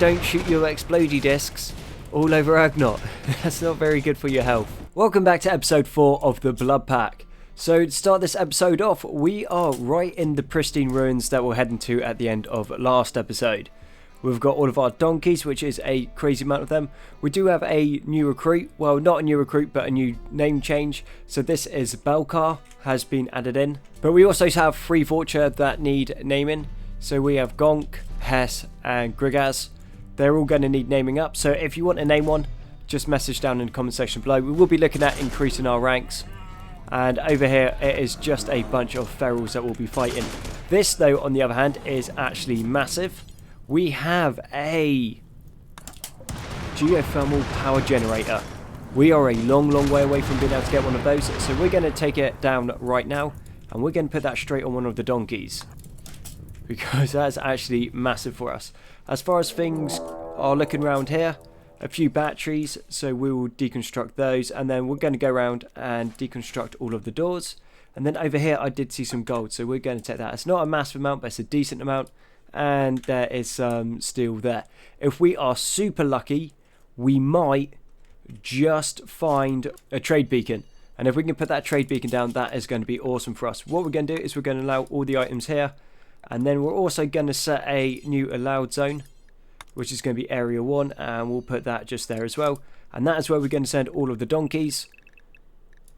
don't shoot your explodey discs all over Agnot. That's not very good for your health. Welcome back to episode 4 of the BloodPack. So to start this episode off, we are right in the pristine ruins that we're heading to at the end of last episode. We've got all of our donkeys, which is a crazy amount of them. We do have a new recruit. Well, not a new recruit, but a new name change. So this is Belcar, has been added in. But we also have 3 Vulture that need naming. So we have Gonk, Hess, and Grigaz. They're all going to need naming up. So if you want to name one, just message down in the comment section below. We will be looking at increasing our ranks. And over here, it is just a bunch of ferals that we'll be fighting. This, though, on the other hand, is actually massive. We have a geothermal power generator. We are a long, long way away from being able to get one of those. So we're going to take it down right now. And we're going to put that straight on one of the donkeys. Because that's actually massive for us. As far as things are looking around here, a few batteries, so we will deconstruct those, and then we're going to go around and deconstruct all of the doors. And then over here I did see some gold, so we're going to take that. It's not a massive amount, but it's a decent amount, and there is some steel there. If we are super lucky, we might just find a trade beacon, and if we can put that trade beacon down, that is going to be awesome for us. What we're going to do is we're going to allow all the items here, and then we're also going to set a new allowed zone, which is going to be area 1, and we'll put that just there as well. And that is where we're going to send all of the donkeys,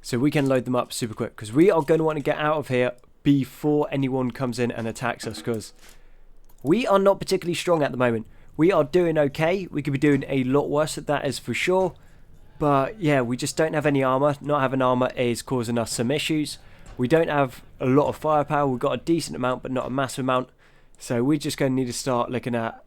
so we can load them up super quick, because we are going to want to get out of here before anyone comes in and attacks us, because we are not particularly strong at the moment. We are doing okay. We could be doing a lot worse, that is for sure. But yeah, we just don't have any armor. Not having armor is causing us some issues. We don't have a lot of firepower. We've got a decent amount, but not a massive amount. So we're just going to need to start looking at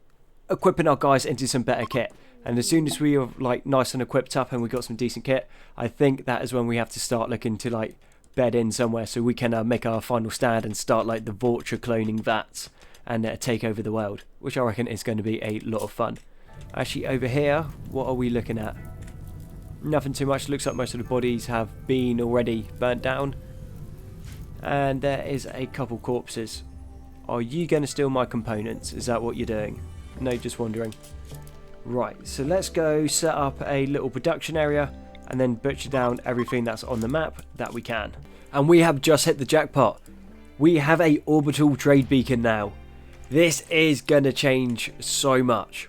equipping our guys into some better kit. And as soon as we are like nice and equipped up and we've got some decent kit, I think that is when we have to start looking to like bed in somewhere so we can make our final stand and start like the Vulture cloning vats and take over the world, which I reckon is going to be a lot of fun. Actually, over here, what are we looking at? Nothing too much. Looks like most of the bodies have been already burnt down, and there is a couple corpses. Are you going to steal my components? Is that what you're doing? No, just wondering. Right, so let's go set up a little production area and then butcher down everything that's on the map that we can. And we have just hit the jackpot. We have a orbital trade beacon now. This is going to change so much.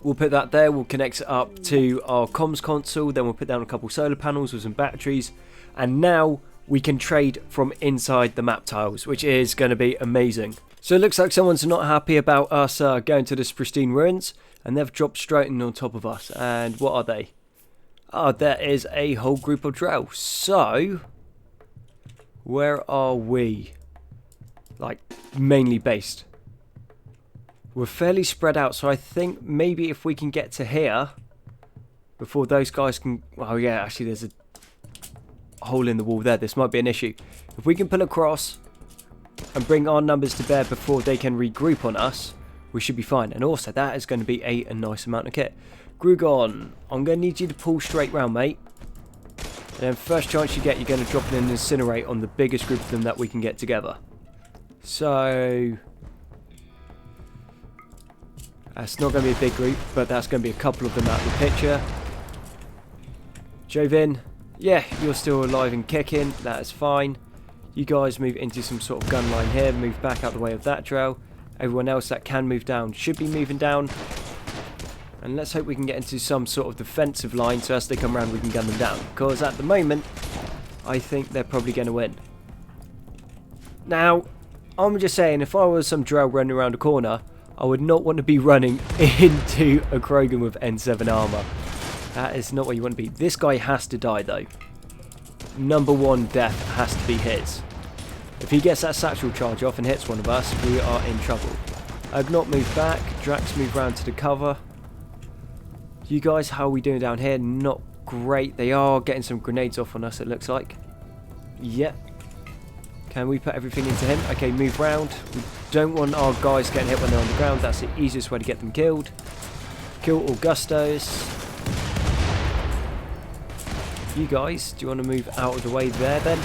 We'll put that there, we'll connect it up to our comms console, then we'll put down a couple solar panels with some batteries, and now we can trade from inside the map tiles, which is going to be amazing. So it looks like someone's not happy about us going to this pristine ruins, and they've dropped straight in on top of us. And what are they? Oh, there is a whole group of drow. So, where are we? Like, mainly based. We're fairly spread out, so I think maybe if we can get to here before those guys can... Oh yeah, actually there's a hole in the wall there. This might be an issue. If we can pull across and bring our numbers to bear before they can regroup on us, we should be fine. And also, that is going to be a nice amount of kit. Grugon, I'm going to need you to pull straight round, mate. And then first chance you get, you're going to drop in an incinerate on the biggest group of them that we can get together. So... that's not going to be a big group, but that's going to be a couple of them out of the picture. Jovin, yeah, you're still alive and kicking. That is fine. You guys move into some sort of gun line here. Move back out the way of that drill. Everyone else that can move down should be moving down. And let's hope we can get into some sort of defensive line so as they come around we can gun them down. Because at the moment, I think they're probably going to win. Now, I'm just saying, if I was some drill running around a corner, I would not want to be running into a Krogan with N7 armor. That is not what you want to be. This guy has to die though. Number 1 death has to be his. If he gets that satchel charge off and hits one of us, we are in trouble. Agnot move back. Drax move round to the cover. You guys, how are we doing down here? Not great. They are getting some grenades off on us, it looks like. Yep. Can we put everything into him? Okay, move round. We don't want our guys getting hit when they're on the ground. That's the easiest way to get them killed. Kill Augustos. You guys, do you want to move out of the way there then?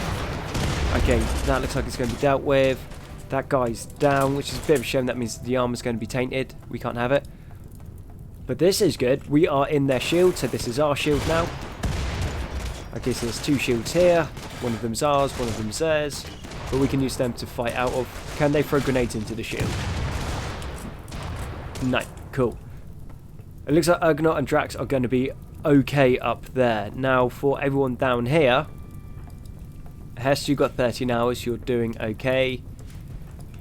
Okay, that looks like it's going to be dealt with. That guy's down, which is a bit of a shame. That means the armor's going to be tainted. We can't have it. But this is good. We are in their shield, so this is our shield now. Okay, so there's 2 shields here. One of them's ours, one of them's theirs. But we can use them to fight out of. Can they throw grenades into the shield? No. Cool. It looks like Urgonaut and Drax are going to be okay up there. Now, for everyone down here, Hess, you got 13 hours. You're doing okay.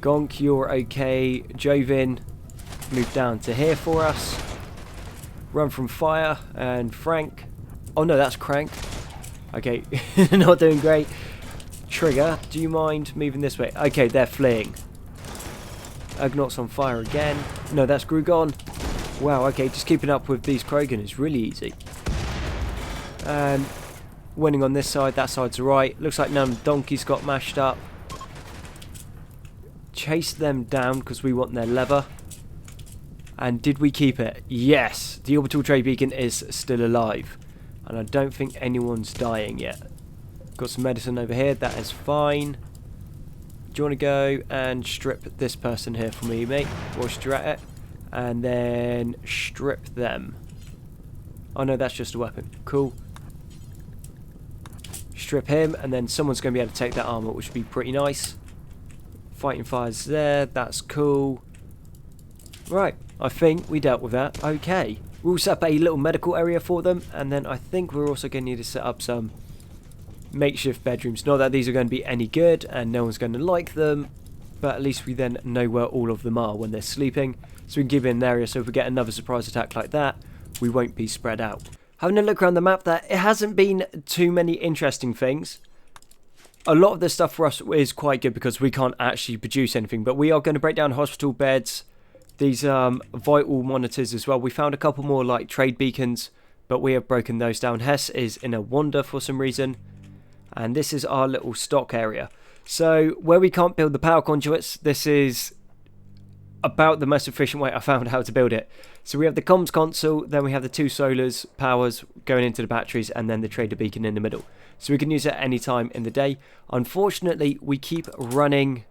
Gonk, you're okay. Jovin, move down to here for us. Run from fire. And Frank. Oh, no, that's Crank. Okay, not doing great. Trigger, do you mind moving this way? Okay, they're fleeing. Urgonaut's on fire again. No, that's Grugon. Wow, okay, just keeping up with these Krogan is really easy. And winning on this side, that side's right. Looks like none of the donkeys got mashed up. Chase them down because we want their lever. And did we keep it? Yes, the orbital trade beacon is still alive. And I don't think anyone's dying yet. Got some medicine over here, that is fine. Do you want to go and strip this person here for me, mate? Whilst you're at it. And then strip them. Oh no, that's just a weapon. Cool. Strip him, and then someone's going to be able to take that armor, which would be pretty nice. Fighting fires there, that's cool. Right, I think we dealt with that. Okay. We'll set up a little medical area for them, and then I think we're also going to need to set up some makeshift bedrooms. Not that these are going to be any good, and no one's going to like them, but at least we then know where all of them are when they're sleeping. So we can give it an area, so if we get another surprise attack like that, we won't be spread out. Having a look around the map there, it hasn't been too many interesting things. A lot of the stuff for us is quite good because we can't actually produce anything, but we are going to break down hospital beds, these vital monitors as well. We found a couple more like trade beacons, but we have broken those down. Hess is in a wander for some reason, and this is our little stock area. So where we can't build the power conduits, this is about the most efficient way I found how to build it. So we have the comms console, then we have the 2 solars powers going into the batteries, and then the trader beacon in the middle. So we can use it at any time in the day. Unfortunately, we keep running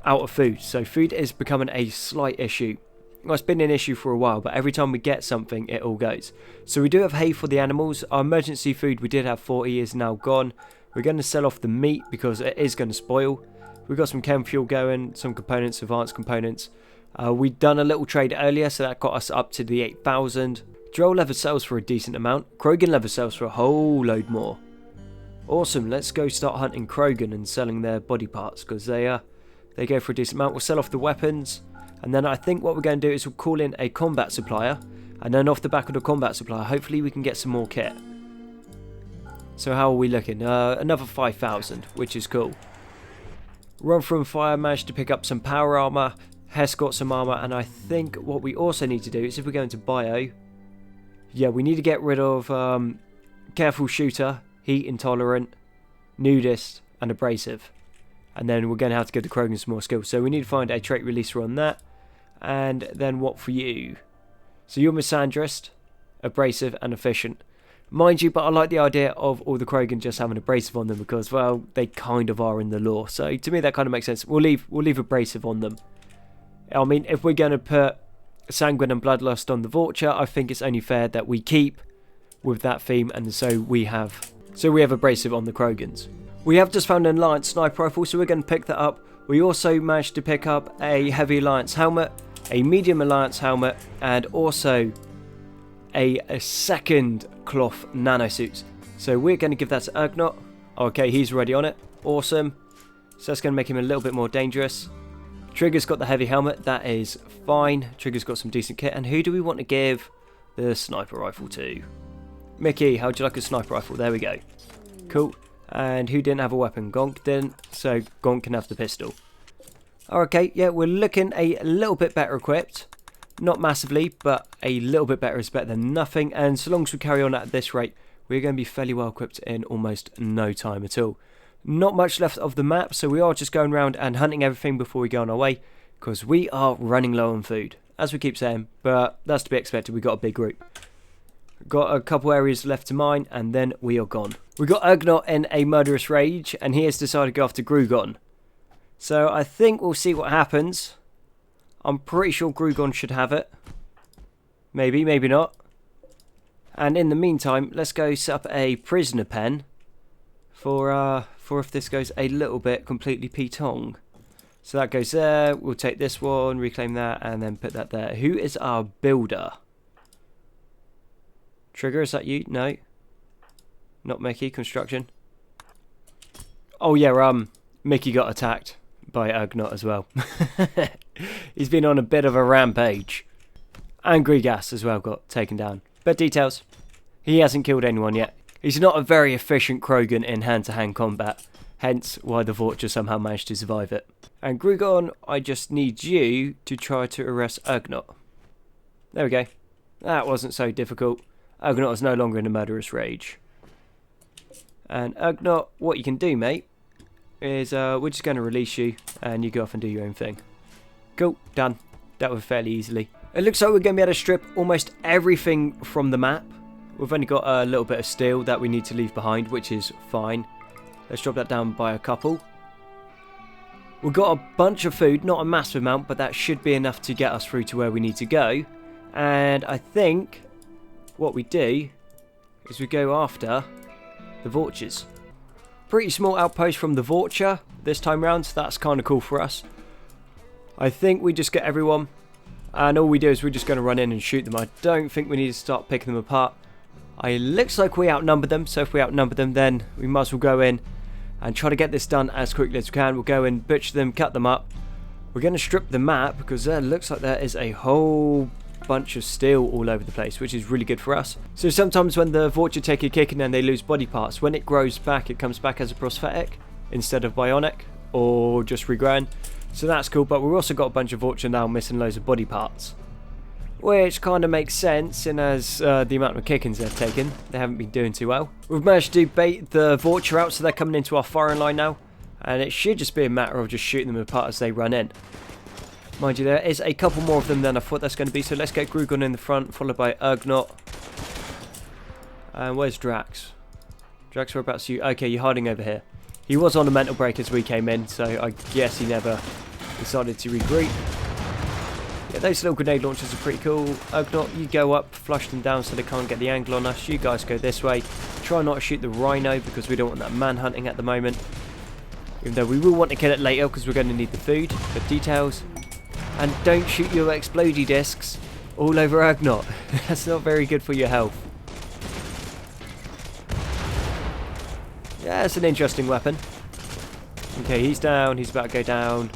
out of food, so food is becoming a slight issue. Well, it's been an issue for a while, but every time we get something, it all goes. So we do have hay for the animals. Our emergency food we did have 40 is now gone. We're going to sell off the meat because it is going to spoil. We've got some chem fuel going, some components, advanced components. We'd done a little trade earlier, so that got us up to the 8,000. Droll leather sells for a decent amount. Krogan leather sells for a whole load more. Awesome, let's go start hunting Krogan and selling their body parts because they go for a decent amount. We'll sell off the weapons, and then I think what we're going to do is we'll call in a combat supplier, and then off the back of the combat supplier, hopefully we can get some more kit. So how are we looking? Another 5,000, which is cool. Run from fire, managed to pick up some power armor. Hess got some armor, and I think what we also need to do is if we go into bio, yeah, we need to get rid of careful shooter, heat intolerant, nudist, and abrasive. And then we're going to have to give the Krogan some more skills. So we need to find a trait releaser on that. And then what for you? So you're misandrist, abrasive, and efficient. Mind you, but I like the idea of all the Krogan just having abrasive on them because, well, they kind of are in the lore. So to me, that kind of makes sense. We'll leave abrasive on them. I mean, if we're going to put sanguine and bloodlust on the vulture, I think it's only fair that we keep with that theme, and so we have abrasive on the Krogans. We have just found an Alliance sniper rifle, so we're going to pick that up. We also managed to pick up a heavy Alliance helmet, a medium Alliance helmet, and also a second cloth nanosuit. So we're going to give that to Urgonaut. Okay, he's already on it. Awesome. So that's going to make him a little bit more dangerous. Trigger's got the heavy helmet. That is fine. Trigger's got some decent kit. And who do we want to give the sniper rifle to? Mickey, how'd you like a sniper rifle? There we go. Cool. And who didn't have a weapon? Gonk didn't. So Gonk can have the pistol. Okay, yeah, we're looking a little bit better equipped. Not massively, but a little bit better is better than nothing. And so long as we carry on at this rate, we're going to be fairly well equipped in almost no time at all. Not much left of the map, so we are just going around and hunting everything before we go on our way, because we are running low on food, as we keep saying, but that's to be expected. We got a big group. Got a couple areas left to mine, and then we are gone. We got Urgonaut in a murderous rage, and he has decided to go after Grugon. So I think we'll see what happens. I'm pretty sure Grugon should have it. Maybe, maybe not. And in the meantime, let's go set up a prisoner pen for if this goes a little bit completely petong. So that goes there. We'll take this one, reclaim that, and then put that there. Who is our builder? Trigger, is that you? No. Not Mickey. Construction. Oh yeah, Mickey got attacked by Ugnot as well. He's been on a bit of a rampage. And Grigas as well got taken down. But details. He hasn't killed anyone yet. He's not a very efficient Krogan in hand-to-hand combat. Hence why the Vulture somehow managed to survive it. And Grugon, I just need you to try to arrest Ugnot. There we go. That wasn't so difficult. Ugnot is no longer in a murderous rage. And Ugnot, what you can do, mate, is we're just going to release you and you go off and do your own thing. Cool, done. That was fairly easily. It looks like we're going to be able to strip almost everything from the map. We've only got a little bit of steel that we need to leave behind, which is fine. Let's drop that down by a couple. We've got a bunch of food, not a massive amount, but that should be enough to get us through to where we need to go. And I think what we do is we go after the Vultures. Pretty small outpost from the Vulture this time round, so that's kind of cool for us. I think we just get everyone, and all we do is we're just going to run in and shoot them. I don't think we need to start picking them apart. It looks like we outnumber them, so if we outnumber them, then we might as well go in and try to get this done as quickly as we can. We'll go in, butcher them, cut them up. We're going to strip the map because there looks like there is a whole bunch of steel all over the place, which is really good for us. So sometimes when the Vulture take a kick and then they lose body parts, when it grows back, it comes back as a prosthetic instead of bionic or just regrown. So that's cool, but we've also got a bunch of Vulture now missing loads of body parts, which kind of makes sense in as the amount of kickings they've taken. They haven't been doing too well. We've managed to bait the Vulture out, so they're coming into our firing line now, and it should just be a matter of just shooting them apart as they run in. Mind you, there is a couple more of them than I thought that's going to be, so let's get Grugon in the front, followed by Ugnot. And where's Drax? Drax, whereabouts are you? Okay, you're hiding over here. He was on a mental break as we came in, so I guess he never decided to regroup. Yeah, those little grenade launchers are pretty cool. Ugnot, you go up, flush them down so they can't get the angle on us. You guys go this way. Try not to shoot the Rhino because we don't want that manhunting at the moment. Even though we will want to kill it later because we're going to need the food. But details. And don't shoot your explodey discs all over Ugnot. That's not very good for your health. Yeah, it's an interesting weapon. Okay, he's down. He's about to go down.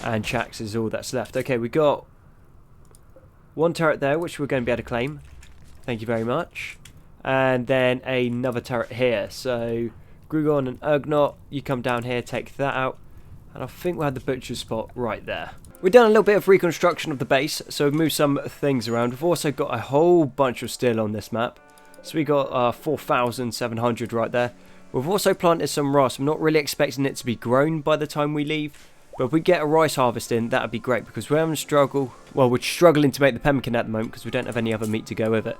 And Chax is all that's left. Okay, we got one turret there, which we're going to be able to claim. Thank you very much. And then another turret here. So, Grugon and Ugnot, you come down here, take that out. And I think we had the butcher spot right there. We've done a little bit of reconstruction of the base, so we've moved some things around. We've also got a whole bunch of steel on this map. So we got 4,700 right there. We've also planted some rice. I'm not really expecting it to be grown by the time we leave. But if we get a rice harvest in, that would be great, because we're struggling to make the pemmican at the moment because we don't have any other meat to go with it.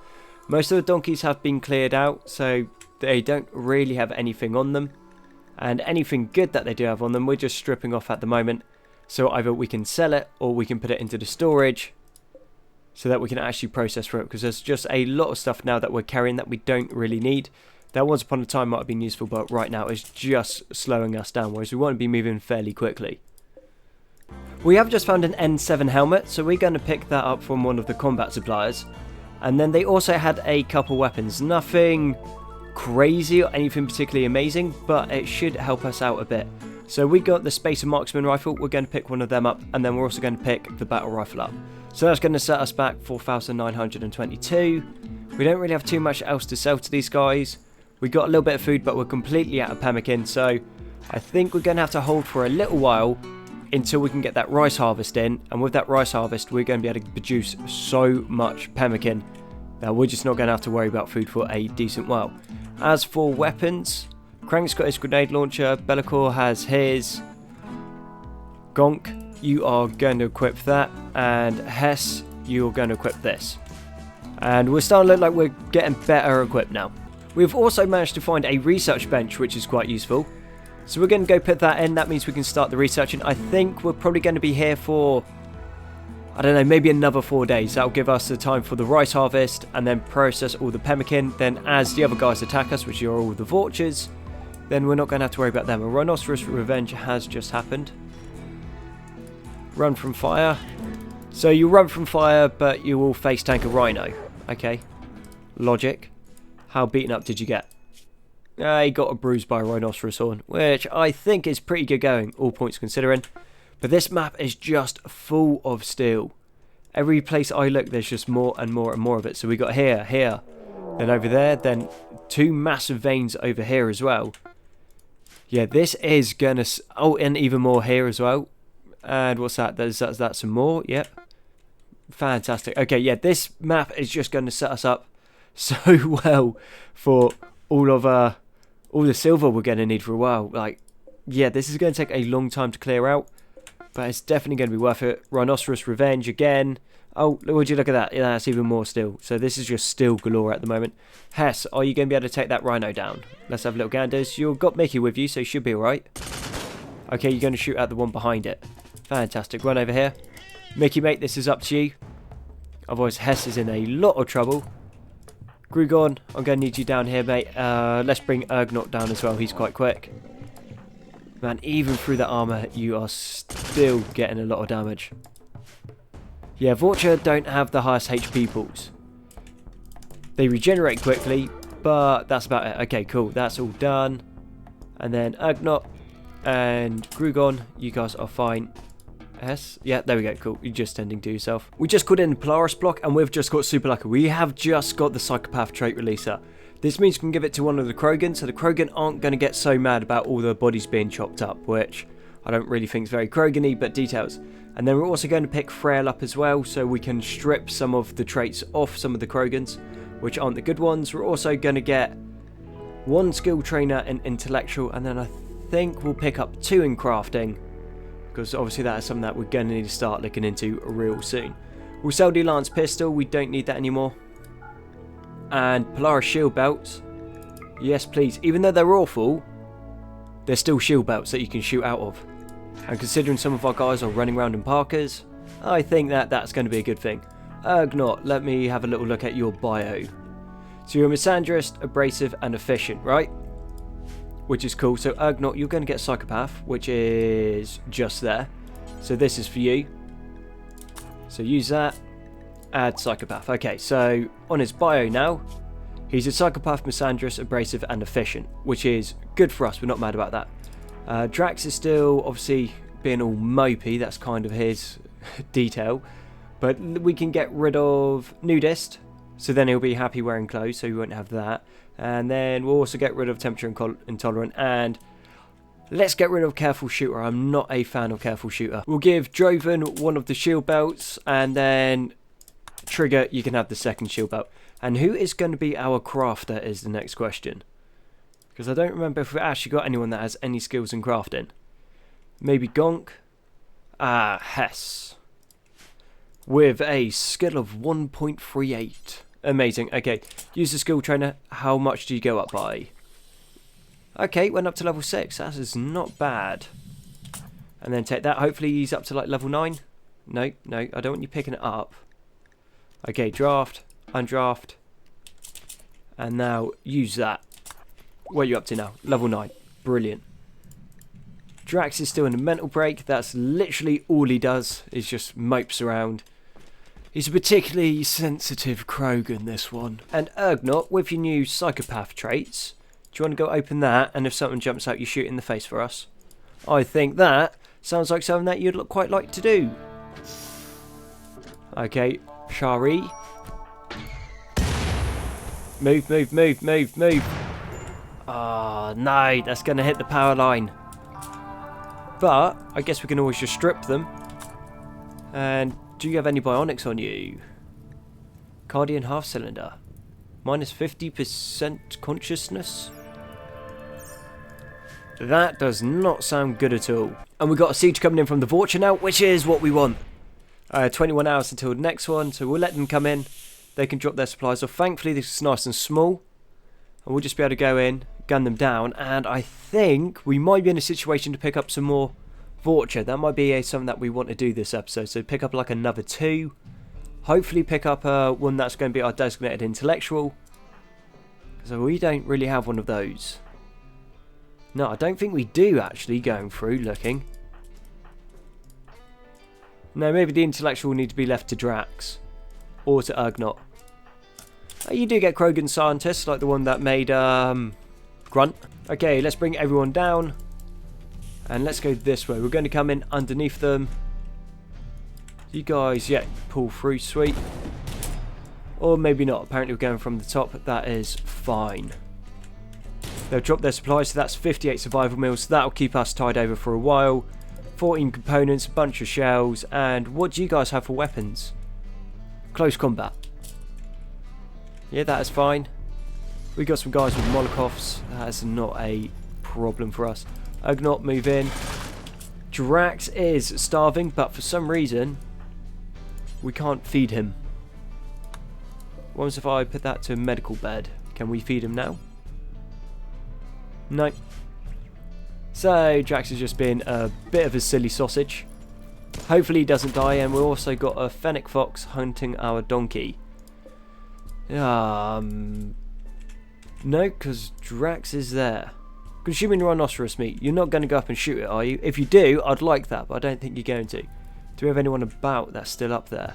Most of the donkeys have been cleared out, so they don't really have anything on them. And anything good that they do have on them, we're just stripping off at the moment. So either we can sell it or we can put it into the storage so that we can actually process for it, because there's just a lot of stuff now that we're carrying that we don't really need. That once upon a time might have been useful, but right now is just slowing us down, whereas we want to be moving fairly quickly. We have just found an N7 helmet, so we're going to pick that up from one of the combat suppliers. And then they also had a couple weapons. Nothing crazy or anything particularly amazing, but it should help us out a bit. So we got the Spacer Marksman rifle, we're going to pick one of them up, and then we're also going to pick the battle rifle up. So that's going to set us back 4,922. We don't really have too much else to sell to these guys. We got a little bit of food, but we're completely out of pemmican, so I think we're going to have to hold for a little while until we can get that rice harvest in, and with that rice harvest we're going to be able to produce so much pemmican that we're just not going to have to worry about food for a decent while. As for weapons, Crank's got his grenade launcher, Be'lakor has his, Gonk, you are going to equip that, and Hess, you're going to equip this. And we're starting to look like we're getting better equipped now. We've also managed to find a research bench, which is quite useful. So we're going to go put that in. That means we can start the research, and I think we're probably going to be here for, I don't know, maybe another 4 days. That'll give us the time for the rice harvest and then process all the pemmican. Then as the other guys attack us, which are all the vultures, then we're not going to have to worry about them. A rhinoceros revenge has just happened. Run from fire. So you run from fire, but you will face tank a rhino. Okay. Logic. How beaten up did you get? He got a bruise by a rhinoceros horn, which I think is pretty good going, all points considering. But this map is just full of steel. Every place I look, there's just more and more and more of it. So we got here, here, then over there, then 2 massive veins over here as well. Yeah, this is gonna... Oh, and even more here as well. And what's that? That's some more. Yep. Fantastic. Okay, yeah, this map is just going to set us up so well for all the silver we're going to need for a while. Like, yeah, this is going to take a long time to clear out, but it's definitely going to be worth it. Rhinoceros revenge again. Oh, would you look at that? Yeah, that's even more steel. So this is just steel galore at the moment. Hess, are you going to be able to take that rhino down? Let's have a little ganders. You've got Mickey with you, so you should be alright. Okay, you're going to shoot at the one behind it. Fantastic. Run over here. Mickey, mate, this is up to you. Otherwise, Hess is in a lot of trouble. Grugon, I'm going to need you down here, mate. Let's bring Ergnot down as well. He's quite quick. Man, even through that armor, you are still getting a lot of damage. Yeah, Vulture don't have the highest HP pools. They regenerate quickly, but that's about it. Okay, cool. That's all done. And then Ergnot and Grugon, you guys are fine. Yes, yeah, there we go, cool. You're just tending to yourself. We just called in Polaris block and we've just got super lucky. We have just got the Psychopath trait releaser. This means we can give it to one of the Krogan, so the Krogan aren't going to get so mad about all the bodies being chopped up, which I don't really think is very Krogan-y, but details. And then we're also going to pick Frail up as well, so we can strip some of the traits off some of the Krogans, which aren't the good ones. We're also going to get 1 skill trainer in intellectual, and then I think we'll pick up 2 in crafting, because obviously that is something that we're going to need to start looking into real soon. We'll sell the Lance pistol, we don't need that anymore. And Polaris shield belts, yes please. Even though they're awful, they're still shield belts that you can shoot out of. And considering some of our guys are running around in parkas, I think that that's going to be a good thing. Ergnot, let me have a little look at your bio. So you're a misandrist, abrasive and efficient, right? Which is cool. So Ergnot, you're going to get Psychopath, which is just there. So this is for you. So use that. Add Psychopath. Okay, so on his bio now, he's a Psychopath, misandrous, abrasive and efficient, which is good for us. We're not mad about that. Drax is still obviously being all mopey. That's kind of his detail. But we can get rid of Nudist. So then he'll be happy wearing clothes, so we won't have that. And then we'll also get rid of Temperature Intolerant. And let's get rid of Careful Shooter. I'm not a fan of Careful Shooter. We'll give Droven one of the shield belts. And then Trigger, you can have the second shield belt. And who is going to be our crafter is the next question. Because I don't remember if we actually got anyone that has any skills in crafting. Maybe Gonk. Hess. With a skill of 1.38. Amazing. Okay, use the skill trainer. How much do you go up by? Okay, went up to level 6. That is not bad. And then take that. Hopefully he's up to like level 9. No, no, I don't want you picking it up. Okay, draft, undraft. And now use that. Where are you up to now? Level 9. Brilliant. Drax is still in a mental break. That's literally all he does, is just mopes around. He's a particularly sensitive Krogan, this one. And Ergnot, with your new Psychopath traits, do you want to go open that? And if something jumps out, you shoot in the face for us. I think that sounds like something that you'd quite like to do. Okay, Shari. Move, move, move, move, move. Ah, no, that's going to hit the power line. But I guess we can always just strip them. And do you have any bionics on you? Cardian half cylinder. Minus 50% consciousness. That does not sound good at all. And we've got a siege coming in from the Vulture now, which is what we want. 21 hours until the next one, so we'll let them come in. They can drop their supplies off. Thankfully this is nice and small. And we'll just be able to go in, gun them down. And I think we might be in a situation to pick up some more Vorcha, that might be something that we want to do this episode. So pick up like another 2. Hopefully pick up one that's going to be our designated intellectual. So we don't really have one of those. No, I don't think we do actually, going through, looking. No, maybe the intellectual will need to be left to Drax. Or to Ugnot. You do get Krogan scientists, like the one that made Grunt. Okay, let's bring everyone down. And let's go this way. We're going to come in underneath them. You guys, yeah, pull through, sweet. Or maybe not. Apparently we're going from the top. That is fine. They'll drop their supplies, so that's 58 survival meals. So that'll keep us tied over for a while. 14 components, a bunch of shells. And what do you guys have for weapons? Close combat. Yeah, that is fine. We got some guys with Molotovs. That is not a problem for us. Ugnot, move in. Drax is starving, but for some reason we can't feed him. What happens if I put that to a medical bed? Can we feed him now? No. So Drax has just been a bit of a silly sausage. Hopefully he doesn't die, and we've also got a fennec fox hunting our donkey. No, because Drax is there. Consuming rhinoceros meat. You're not going to go up and shoot it, are you? If you do, I'd like that, but I don't think you're going to. Do we have anyone about that's still up there?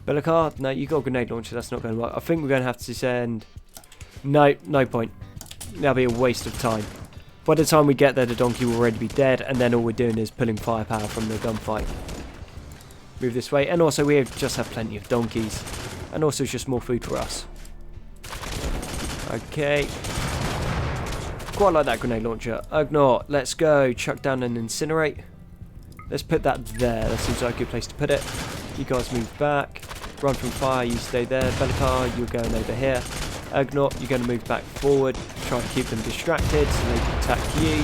Bellicar? No, you got a grenade launcher. That's not going to work. I think we're going to have to send... No, no point. That'll be a waste of time. By the time we get there, the donkey will already be dead, and then all we're doing is pulling firepower from the gunfight. Move this way. And also, we just have plenty of donkeys. And also, it's just more food for us. Okay. Quite like that grenade launcher. Ugnot, let's go. Chuck down and incinerate. Let's put that there. That seems like a good place to put it. You guys move back. Run from fire, you stay there. Bellicar, you're going over here. Ugnot, you're going to move back forward. Try to keep them distracted so they can attack you.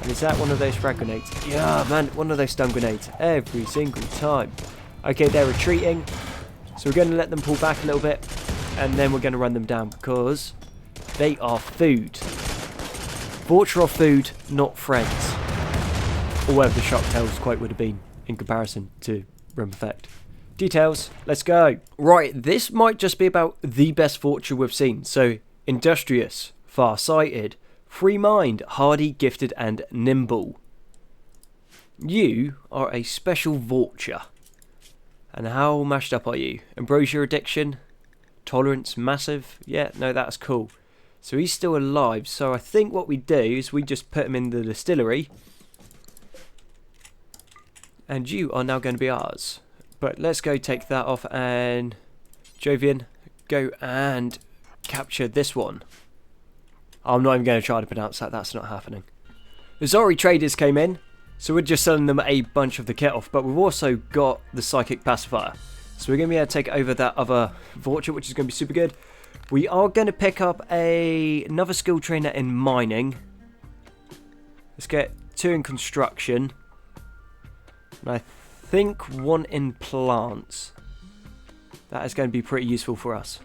And is that one of those frag grenades? Yeah, man, one of those stun grenades. Every single time. Okay, they're retreating. So we're going to let them pull back a little bit. And then we're going to run them down because they are food. Vorcha are food, not friends. Or whatever the Shark Tales quote would have been in comparison to Rimeffect. Details, let's go. Right, this might just be about the best Vorcha we've seen. So, industrious, far-sighted, free-mind, hardy, gifted, and nimble. You are a special Vorcha. And how mashed up are you? Ambrosia addiction? Tolerance massive? Yeah, no, that's cool. So he's still alive. So I think what we do is we just put him in the distillery. And you are now going to be ours. But let's go take that off, and Jovian, go and capture this one. I'm not even going to try to pronounce that. That's not happening. The Zori traders came in. So we're just selling them a bunch of the kit off. But we've also got the psychic pacifier. So we're going to be able to take over that other Vorcha, which is going to be super good. We are going to pick up another skill trainer in mining. Let's get 2 in construction. And I think 1 in plants. That is going to be pretty useful for us.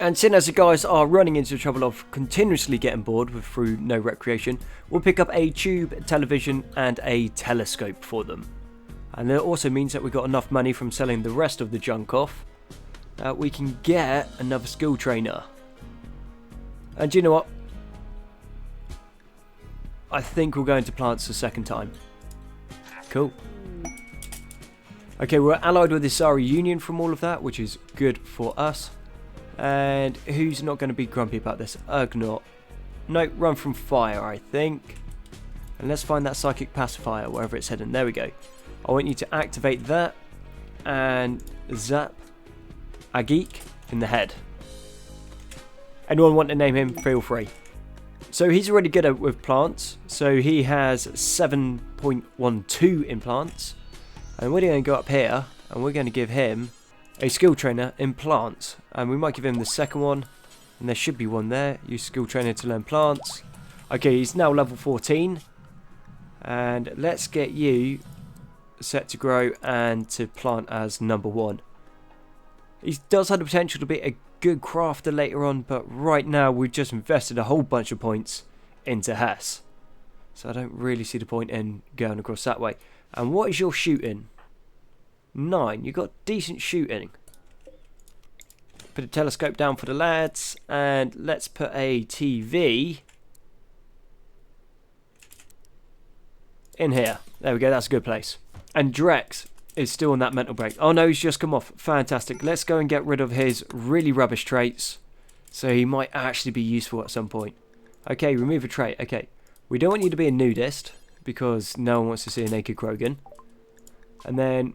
And seeing as the guys are running into the trouble of continuously getting bored through no recreation, we'll pick up a tube, television, and a telescope for them. And it also means that we've got enough money from selling the rest of the junk off. We can get another skill trainer. And do you know what? I think we'll go into plants a second time. Cool. Okay, we're allied with the Sari Union from all of that, which is good for us. And who's not going to be grumpy about this? Ugnot. No, run from fire, I think. And let's find that psychic pacifier, wherever it's heading. There we go. I want you to activate that. And zap Agik in the head. Anyone want to name him, feel free. So he's already good with plants. So he has 7.12 in plants. And we're going to go up here and we're going to give him a skill trainer in plants. And we might give him the second one. And there should be one there. Use skill trainer to learn plants. Okay, he's now level 14. And let's get you set to grow and to plant as number 1. He does have the potential to be a good crafter later on, but right now we've just invested a whole bunch of points into Hess. So I don't really see the point in going across that way. And what is your shooting? 9. You got decent shooting. Put a telescope down for the lads. And let's put a TV in here. There we go, that's a good place. And Drex is still on that mental break. Oh no, he's just come off. Fantastic. Let's go and get rid of his really rubbish traits. So he might actually be useful at some point. Okay, remove a trait. Okay. We don't want you to be a nudist, because no one wants to see a naked Krogan. And then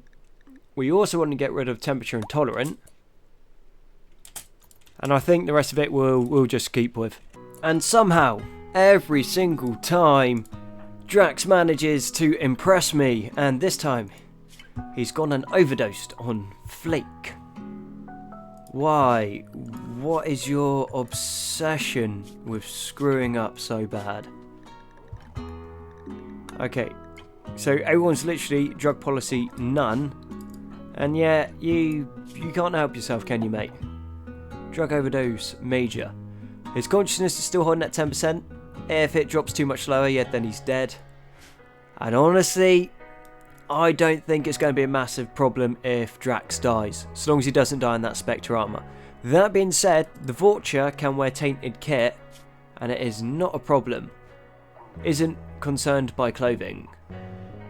we also want to get rid of temperature intolerant. And I think the rest of it we'll just keep with. And somehow, every single time, Drax manages to impress me. And this time, he's gone and overdosed on Flake. Why? What is your obsession with screwing up so bad? Okay, so everyone's literally drug policy none, and yet you can't help yourself, can you, mate? Drug overdose major. His consciousness is still holding at 10%. If it drops too much lower, yet then he's dead. And honestly, I don't think it's going to be a massive problem if Drax dies, as long as he doesn't die in that Spectre armor. That being said, the Vulture can wear tainted kit, and it is not a problem. Isn't concerned by clothing.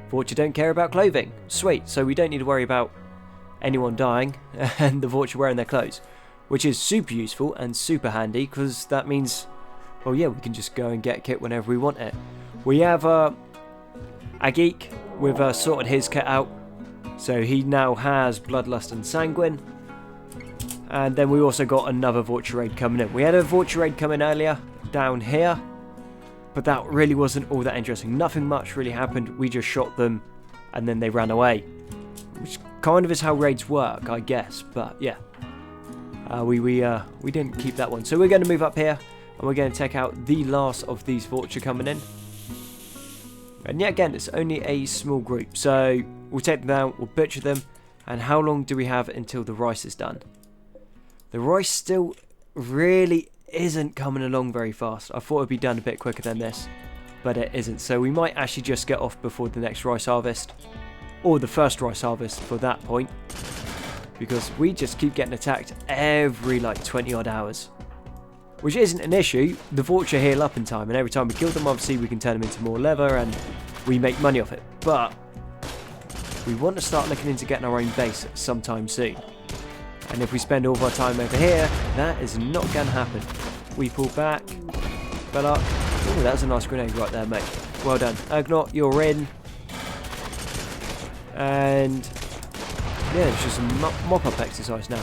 Vulture don't care about clothing. Sweet, so we don't need to worry about anyone dying and the Vulture wearing their clothes, which is super useful and super handy, because that means, well, yeah, we can just go and get kit whenever we want it. We have a geek with sorted his kit out, so he now has Bloodlust and Sanguine. And then we also got another Vulture raid coming in. We had a Vulture raid coming earlier down here, but that really wasn't all that interesting. Nothing much really happened. We just shot them and then they ran away, which kind of is how raids work, I guess. But yeah, we didn't keep that one. So we're going to move up here and we're going to take out the last of these Vulture coming in. And yet again, it's only a small group, so we'll take them down, we'll butcher them. And how long do we have until the rice is done? The rice still really isn't coming along very fast. I thought it'd be done a bit quicker than this, but it isn't. So we might actually just get off before the next rice harvest, or the first rice harvest for that point, because we just keep getting attacked every like 20 odd hours, which isn't an issue. The Vulture heal up in time, and every time we kill them, obviously we can turn them into more leather and we make money off it. But we want to start looking into getting our own base sometime soon. And if we spend all of our time over here, that is not going to happen. We pull back, fell up. Oh, that was a nice grenade right there, mate. Well done. Ugnaught, you're in. And yeah, it's just a mop-up exercise now.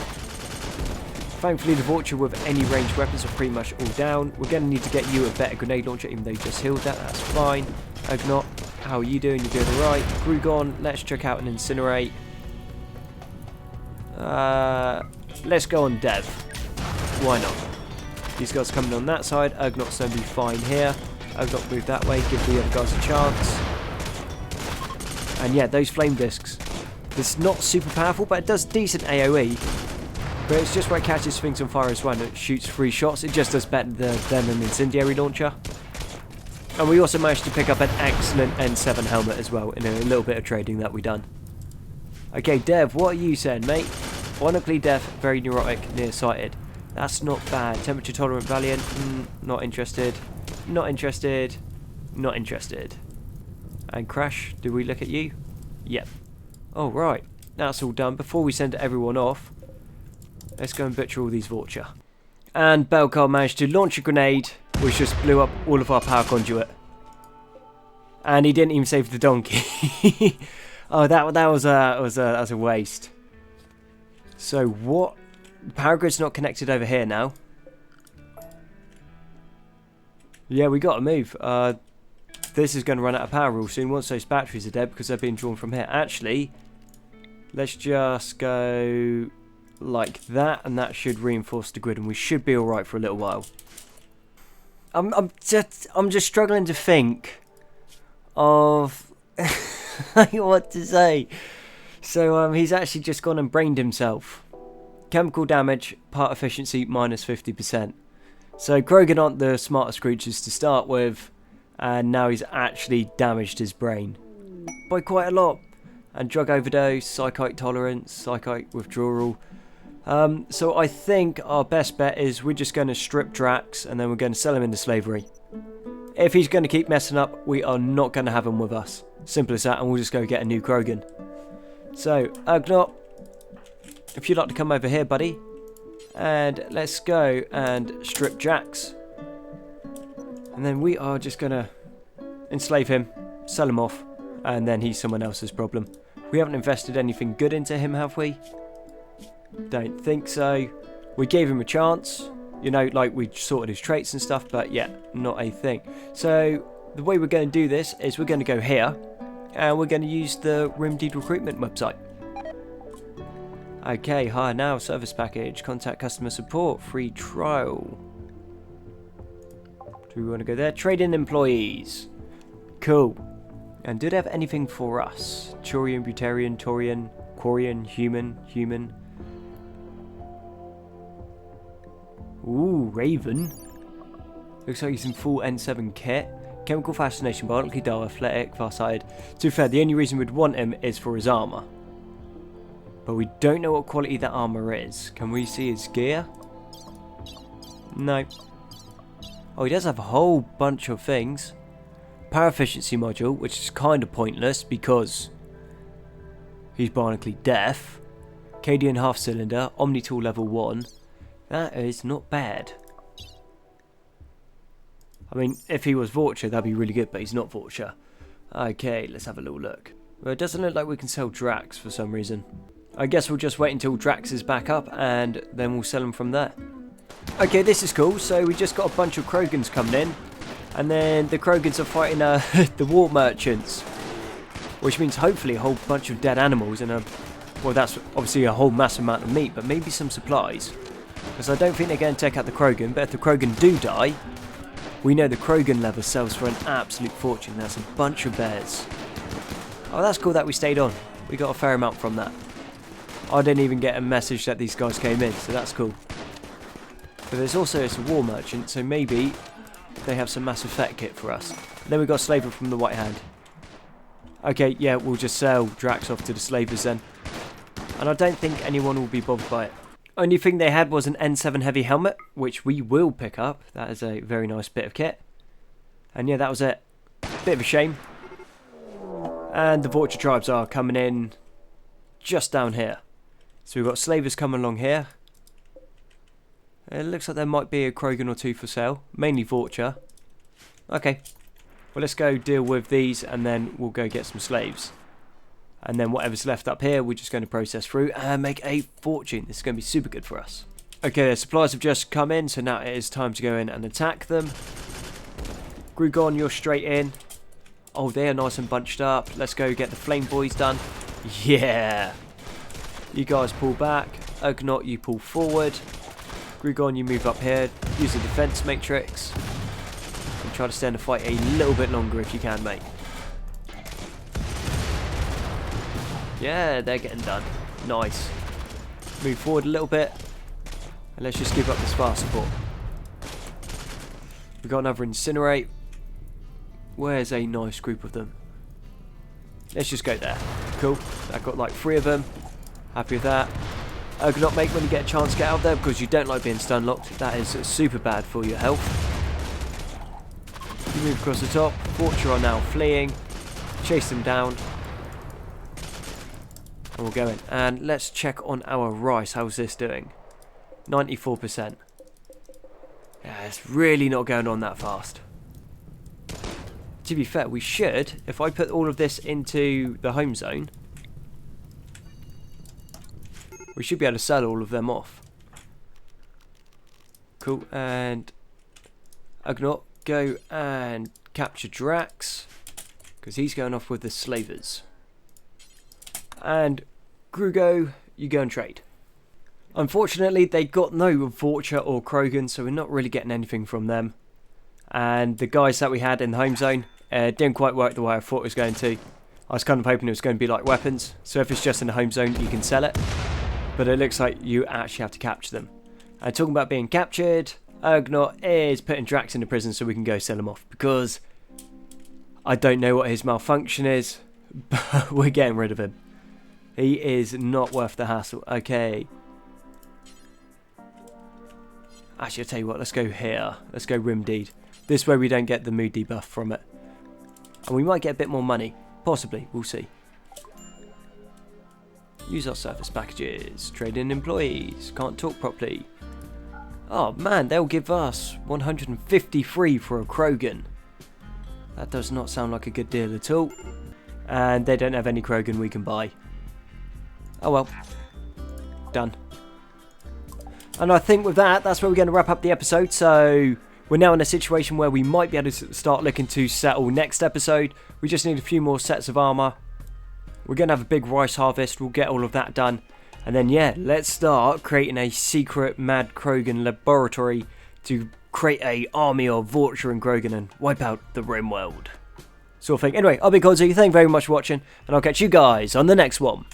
Thankfully, the Vulture with any ranged weapons are pretty much all down. We're going to need to get you a better grenade launcher, even though you just healed that. That's fine. Ugnaught, how are you doing? You're doing alright. Grugon, let's check out an Incinerate. Let's go on Dev. Why not? These guys coming on that side. Ugnaught's going to be fine here. Ugnaught move that way, give the other guys a chance. And yeah, those flame discs. It's not super powerful, but it does decent AoE. But it's just where it catches things on fire as well, and it shoots 3 shots. It just does better than an incendiary launcher. And we also managed to pick up an excellent N7 helmet as well in a little bit of trading that we done. Okay, Dev, what are you saying, mate? Ironically deaf, very neurotic, nearsighted. That's not bad. Temperature tolerant, valiant. Not interested. Not interested. Not interested. And Crash, do we look at you? Yep. Oh, right. That's all done. Before we send everyone off, let's go and butcher all these Vulture. And Belcar managed to launch a grenade, which just blew up all of our power conduit. And he didn't even save the donkey. Oh, that was a waste. So what? Power grid's not connected over here now. Yeah, we got to move. This is going to run out of power real soon once those batteries are dead, because they're being drawn from here. Actually, let's just go like that, and that should reinforce the grid, and we should be all right for a little while. I'm just struggling to think of what to say. So he's actually just gone and brained himself. Chemical damage, part efficiency minus 50%. So Krogan aren't the smartest creatures to start with, and now he's actually damaged his brain by quite a lot. And drug overdose, psychotic tolerance, psychotic withdrawal. So I think our best bet is we're just going to strip Drax and then we're going to sell him into slavery. If he's going to keep messing up, we are not going to have him with us. Simple as that, and we'll just go get a new Krogan. So, Ugnot, if you'd like to come over here, buddy. And let's go and strip Drax. And then we are just going to enslave him, sell him off, and then he's someone else's problem. We haven't invested anything good into him, have we? Don't think so. We gave him a chance. You know, like we sorted his traits and stuff, but yeah, not a thing. So the way we're going to do this is we're going to go here and we're going to use the Rimdeed recruitment website. Okay, hire now, service package, contact customer support, free trial. Do we want to go there? Trade in employees. Cool. And do they have anything for us? Turian, Butarian, Taurian, Quarian, human. Ooh, Raven. Looks like he's in full N7 kit. Chemical fascination, biologically dull, athletic, far-sighted. To be fair, the only reason we'd want him is for his armour. But we don't know what quality that armour is. Can we see his gear? No. Oh, he does have a whole bunch of things. Power efficiency module, which is kind of pointless because he's bionically deaf. Cadian half cylinder, Omni tool level 1. That is not bad. I mean, if he was Vorcha, that'd be really good, but he's not Vorcha. Okay, let's have a little look. Well, it doesn't look like we can sell Drax for some reason. I guess we'll just wait until Drax is back up, and then we'll sell him from there. Okay, this is cool. So we just got a bunch of Krogans coming in, and then the Krogans are fighting the war merchants, which means hopefully a whole bunch of dead animals and well, that's obviously a whole massive amount of meat, but maybe some supplies. Because I don't think they're going to take out the Krogan, but if the Krogan do die, we know the Krogan leather sells for an absolute fortune. That's a bunch of bears. Oh, that's cool that we stayed on. We got a fair amount from that. I didn't even get a message that these guys came in, so that's cool. But there's also a war merchant, so maybe they have some Mass Effect kit for us. Then we got Slaver from the White Hand. Okay, yeah, we'll just sell Drax off to the slavers then. And I don't think anyone will be bothered by it. Only thing they had was an N7 heavy helmet, which we will pick up. That is a very nice bit of kit. And yeah, that was it. Bit of a shame. And the Vorcha tribes are coming in just down here. So we've got slavers coming along here. It looks like there might be a Krogan or two for sale. Mainly Vorcha. Okay. Well, let's go deal with these and then we'll go get some slaves. And then whatever's left up here, we're just going to process through and make a fortune. This is going to be super good for us. Okay, the supplies have just come in, so now it is time to go in and attack them. Grugon, you're straight in. Oh, they're nice and bunched up. Let's go get the flame boys done. Yeah. You guys pull back. Ugnot, you pull forward. Grugon, you move up here. Use the defense matrix. And try to stay in the fight a little bit longer if you can, mate. Yeah, they're getting done. Nice. Move forward a little bit. And let's just give up this fire support. We've got another incinerate. Where's a nice group of them? Let's just go there. Cool. I've got like 3 of them. Happy with that. Ugnot, mate, when you get a chance, get out there because you don't like being stun locked. That is super bad for your health. You move across the top. Vorcha are now fleeing. Chase them down. And we'll go in. And let's check on our rice. How's this doing? 94%. Yeah, it's really not going on that fast. To be fair, we should, if I put all of this into the home zone, we should be able to sell all of them off. Cool, and Ugnot, go and capture Drax, because he's going off with the slavers. And Grugo, you go and trade. Unfortunately, they got no Vorcha or Krogan, so we're not really getting anything from them. And the guys that we had in the home zone didn't quite work the way I thought it was going to. I was kind of hoping it was going to be like weapons, so if it's just in the home zone, you can sell it. But it looks like you actually have to capture them. And talking about being captured, Ugnot is putting Drax into prison so we can go sell him off, because I don't know what his malfunction is, but we're getting rid of him. He is not worth the hassle. Okay. Actually, I'll tell you what, let's go here. Let's go Rim Deed. This way we don't get the mood debuff from it. And we might get a bit more money. Possibly, we'll see. Use our surface packages. Trade in employees. Can't talk properly. Oh man, they'll give us 153 for a Krogan. That does not sound like a good deal at all. And they don't have any Krogan we can buy. Oh well. Done. And I think with that, that's where we're going to wrap up the episode. So we're now in a situation where we might be able to start looking to settle next episode. We just need a few more sets of armour. We're going to have a big rice harvest. We'll get all of that done. And then, yeah, let's start creating a secret Mad Krogan laboratory to create a army of Vorcha and Krogan and wipe out the Rimworld. Sort of thing. Anyway, I'll be Kodzi. Thank you very much for watching. And I'll catch you guys on the next one.